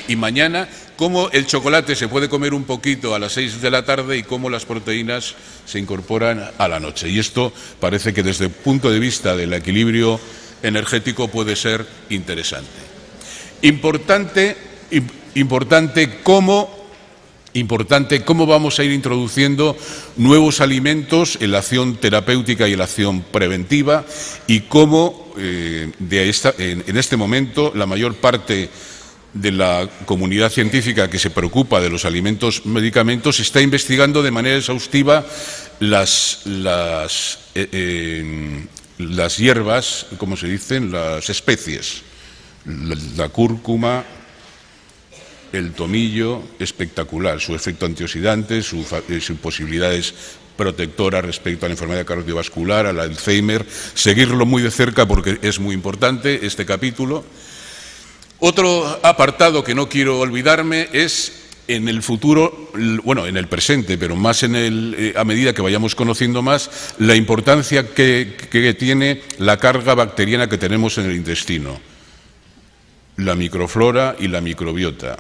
y mañana, cómo el chocolate se puede comer un poquito a las 6 de la tarde y cómo las proteínas se incorporan a la noche. Y esto parece que desde el punto de vista del equilibrio energético puede ser interesante. Importante cómo vamos a ir introduciendo nuevos alimentos en la acción terapéutica y en la acción preventiva y cómo en este momento la mayor parte de la comunidad científica que se preocupa de los alimentos medicamentos está investigando de manera exhaustiva las hierbas, ¿cómo se dicen? Las especies, la cúrcuma, el tomillo, espectacular, su efecto antioxidante, sus posibilidades protectoras respecto a la enfermedad cardiovascular, al Alzheimer, seguirlo muy de cerca porque es muy importante este capítulo. Otro apartado que no quiero olvidarme es en el futuro, bueno, en el presente, pero más a medida que vayamos conociendo más, la importancia que tiene la carga bacteriana que tenemos en el intestino, la microflora y la microbiota.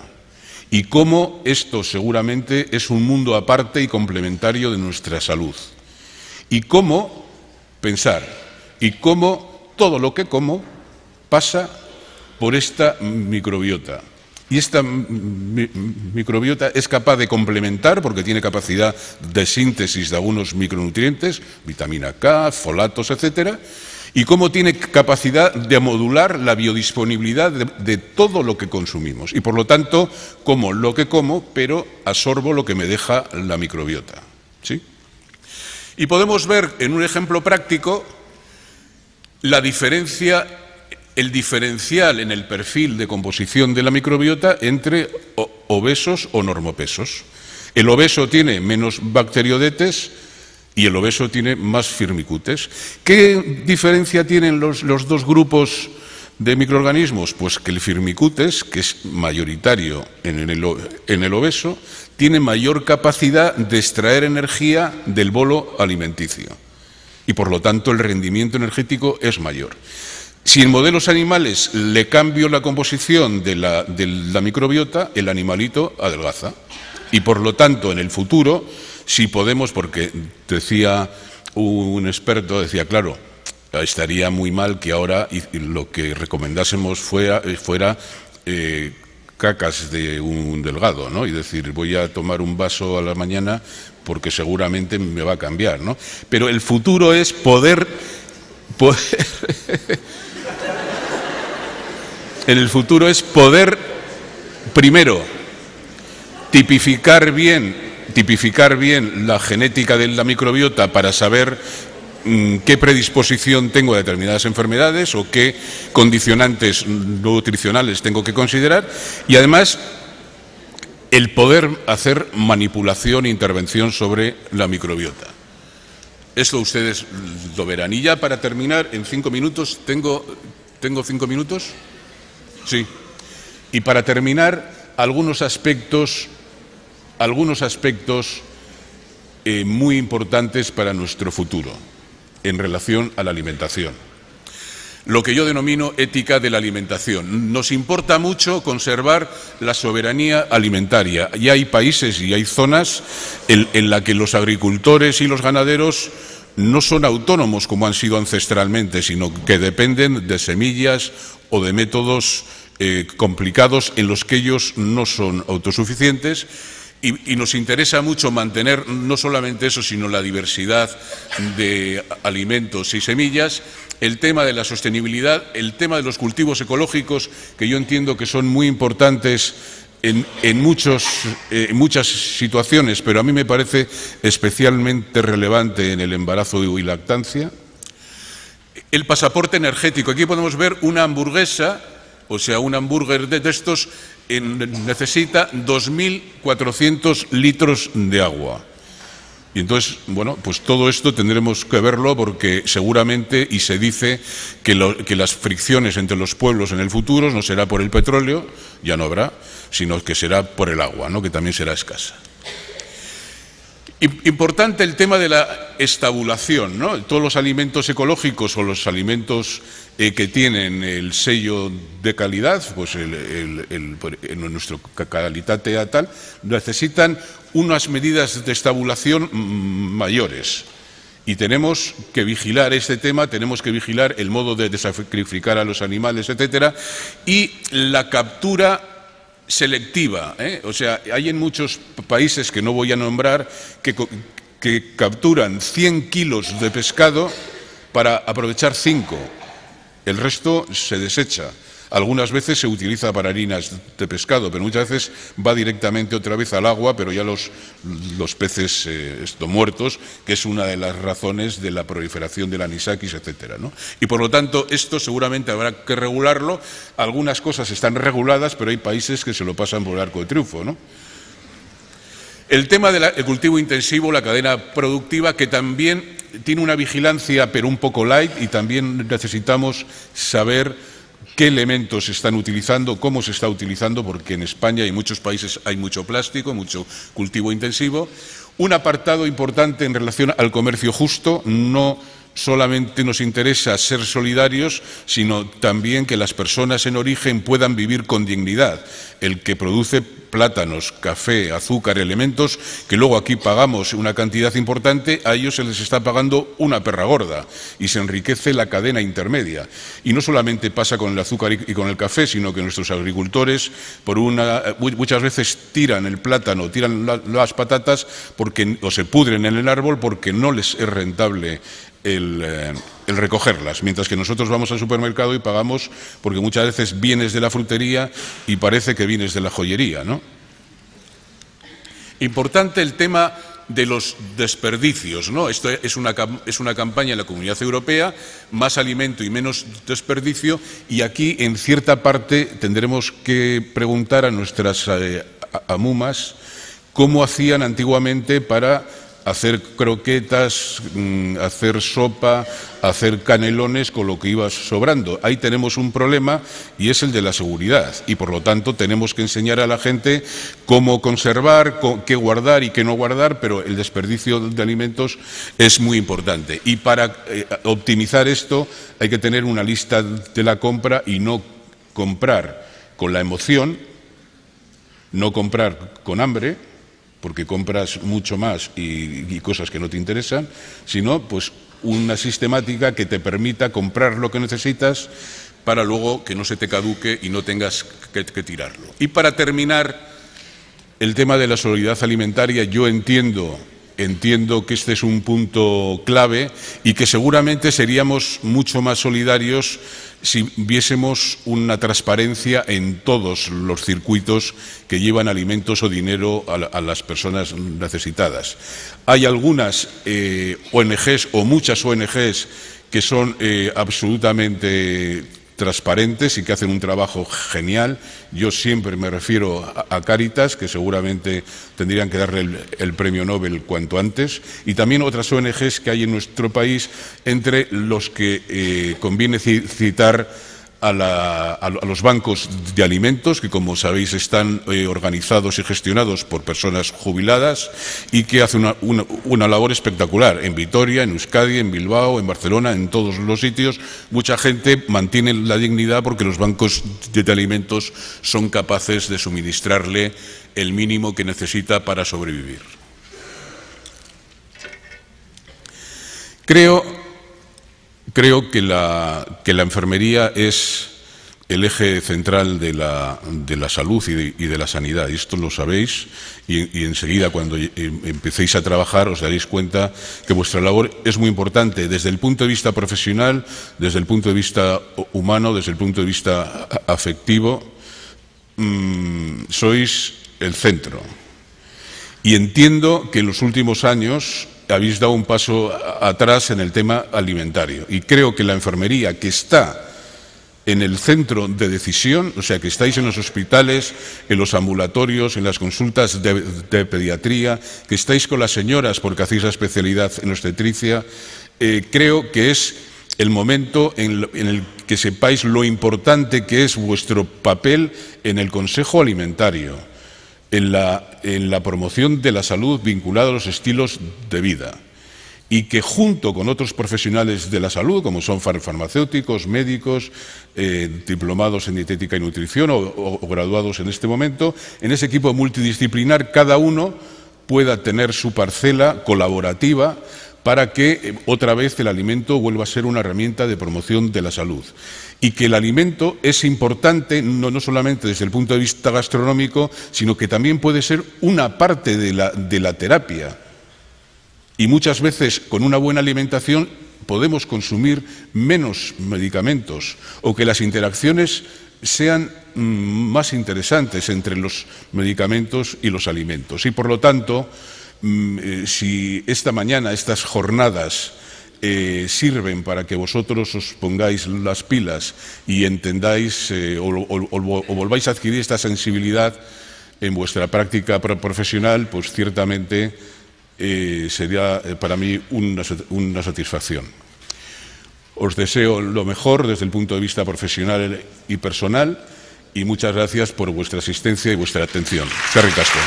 y cómo esto seguramente es un mundo aparte y complementario de nuestra salud. Y cómo pensar, y cómo todo lo que como pasa por esta microbiota. Y esta microbiota es capaz de complementar, porque tiene capacidad de síntesis de algunos micronutrientes, vitamina K, folatos, etcétera, y cómo tiene capacidad de modular la biodisponibilidad de todo lo que consumimos. Y por lo tanto, como lo que como, pero absorbo lo que me deja la microbiota. ¿Sí? Y podemos ver en un ejemplo práctico la diferencia, el diferencial en el perfil de composición de la microbiota entre obesos o normopesos. El obeso tiene menos bacteriodetes y el obeso tiene más firmicutes. ¿Qué diferencia tienen los dos grupos de microorganismos? Pues que el firmicutes, que es mayoritario en el obeso, tiene mayor capacidad de extraer energía del bolo alimenticio y por lo tanto el rendimiento energético es mayor. Si en modelos animales le cambio la composición de la microbiota, el animalito adelgaza. Y por lo tanto, en el futuro, si podemos, porque decía un experto, decía, claro, estaría muy mal que ahora lo que recomendásemos fuera cacas de un delgado, ¿no? Y decir, voy a tomar un vaso a la mañana porque seguramente me va a cambiar, ¿no? Pero el futuro es poder en el futuro es poder, primero, tipificar bien la genética de la microbiota para saber qué predisposición tengo a determinadas enfermedades o qué condicionantes nutricionales tengo que considerar y además el poder hacer manipulación e intervención sobre la microbiota. Esto ustedes lo verán. Y ya para terminar, en 5 minutos, ¿tengo 5 minutos? Sí. Y para terminar, algunos aspectos muy importantes para nuestro futuro en relación a la alimentación. Lo que yo denomino ética de la alimentación. Nos importa mucho conservar la soberanía alimentaria. Y hay países y hay zonas en las que los agricultores y los ganaderos no son autónomos como han sido ancestralmente, sino que dependen de semillas o de métodos complicados en los que ellos no son autosuficientes. Y nos interesa mucho mantener no solamente eso, sino la diversidad de alimentos y semillas, el tema de la sostenibilidad, el tema de los cultivos ecológicos, que yo entiendo que son muy importantes en muchas situaciones, pero a mí me parece especialmente relevante en el embarazo y lactancia. El pasaporte energético. Aquí podemos ver una hamburguesa, o sea, un hamburger de estos necesita 2.400 litros de agua. Y entonces, bueno, pues todo esto tendremos que verlo porque seguramente, y se dice que las fricciones entre los pueblos en el futuro no será por el petróleo, ya no habrá, sino que será por el agua, ¿no? Que también será escasa. Importante el tema de la estabulación, ¿no? Todos los alimentos ecológicos o los alimentos que tienen el sello de calidad, pues en nuestro Qualitate tal, necesitan unas medidas de estabulación mayores. Y tenemos que vigilar este tema, tenemos que vigilar el modo de sacrificar a los animales, etcétera, y la captura selectiva, O sea, hay en muchos países que no voy a nombrar que capturan 100 kilos de pescado para aprovechar 5. El resto se desecha. Algunas veces se utiliza para harinas de pescado, pero muchas veces va directamente otra vez al agua, pero ya los peces muertos, que es una de las razones de la proliferación del anisakis, etcétera, ¿no? Y por lo tanto, esto seguramente habrá que regularlo. Algunas cosas están reguladas, pero hay países que se lo pasan por el arco de triunfo, ¿no? El tema del cultivo intensivo, la cadena productiva, que también tiene una vigilancia, pero un poco light, y también necesitamos saber qué elementos se están utilizando, cómo se está utilizando, porque en España y en muchos países hay mucho plástico, mucho cultivo intensivo. Un apartado importante en relación al comercio justo, no solamente nos interesa ser solidarios, sino también que las personas en origen puedan vivir con dignidad. El que produce plátanos, café, azúcar, elementos que luego aquí pagamos una cantidad importante, a ellos se les está pagando una perra gorda y se enriquece la cadena intermedia. Y no solamente pasa con el azúcar y con el café, sino que nuestros agricultores muchas veces tiran el plátano, tiran las patatas o se pudren en el árbol porque no les es rentable el recogerlas, mientras que nosotros vamos al supermercado y pagamos porque muchas veces vienes de la frutería y parece que vienes de la joyería, ¿no? Importante el tema de los desperdicios, ¿no? Esto es una campaña en la Comunidad Europea, más alimento y menos desperdicio, y aquí en cierta parte tendremos que preguntar a nuestras amumas cómo hacían antiguamente para hacer croquetas, hacer sopa, hacer canelones con lo que iba sobrando. Ahí tenemos un problema y es el de la seguridad y por lo tanto tenemos que enseñar a la gente cómo conservar, qué guardar y qué no guardar, pero el desperdicio de alimentos es muy importante. Y para optimizar esto hay que tener una lista de la compra y no comprar con la emoción, no comprar con hambre, porque compras mucho más y cosas que no te interesan, sino pues una sistemática que te permita comprar lo que necesitas para luego que no se te caduque y no tengas que tirarlo. Y para terminar, el tema de la solidaridad alimentaria, yo entiendo que este es un punto clave y que seguramente seríamos mucho más solidarios si viésemos una transparencia en todos los circuitos que llevan alimentos o dinero a las personas necesitadas. Hay algunas ONGs o muchas ONGs que son absolutamente transparentes y que hacen un trabajo genial. Yo siempre me refiero a Cáritas, que seguramente tendrían que darle el premio Nobel cuanto antes, y también otras ONGs que hay en nuestro país, entre los que conviene citar a los bancos de alimentos, que como sabéis están organizados y gestionados por personas jubiladas y que hacen una labor espectacular en Vitoria, en Euskadi, en Bilbao, en Barcelona, en todos los sitios. Mucha gente mantiene la dignidad porque los bancos de alimentos son capaces de suministrarle el mínimo que necesita para sobrevivir. Creo que la enfermería es el eje central de la salud y de la sanidad. Y esto lo sabéis y enseguida cuando empecéis a trabajar os daréis cuenta que vuestra labor es muy importante desde el punto de vista profesional, desde el punto de vista humano, desde el punto de vista afectivo. Sois el centro. Y entiendo que en los últimos años habéis dado un paso atrás en el tema alimentario. Y creo que la enfermería, que está en el centro de decisión, o sea, que estáis en los hospitales, en los ambulatorios, en las consultas de pediatría, que estáis con las señoras porque hacéis la especialidad en obstetricia, creo que es el momento en el que sepáis lo importante que es vuestro papel en el Consejo Alimentario, en la promoción de la salud vinculada a los estilos de vida y que junto con otros profesionales de la salud, como son farmacéuticos, médicos, diplomados en dietética y nutrición o graduados en este momento, en ese equipo multidisciplinar cada uno pueda tener su parcela colaborativa para que otra vez el alimento vuelva a ser una herramienta de promoción de la salud. Y que el alimento es importante no solamente desde el punto de vista gastronómico, sino que también puede ser una parte de la terapia. Y muchas veces con una buena alimentación podemos consumir menos medicamentos o que las interacciones sean más interesantes entre los medicamentos y los alimentos. Y por lo tanto, si esta mañana, estas jornadas sirven para que vosotros os pongáis las pilas y entendáis o volváis a adquirir esta sensibilidad en vuestra práctica profesional, pues ciertamente sería para mí una satisfacción. Os deseo lo mejor desde el punto de vista profesional y personal y muchas gracias por vuestra asistencia y vuestra atención. Eskerrik asko.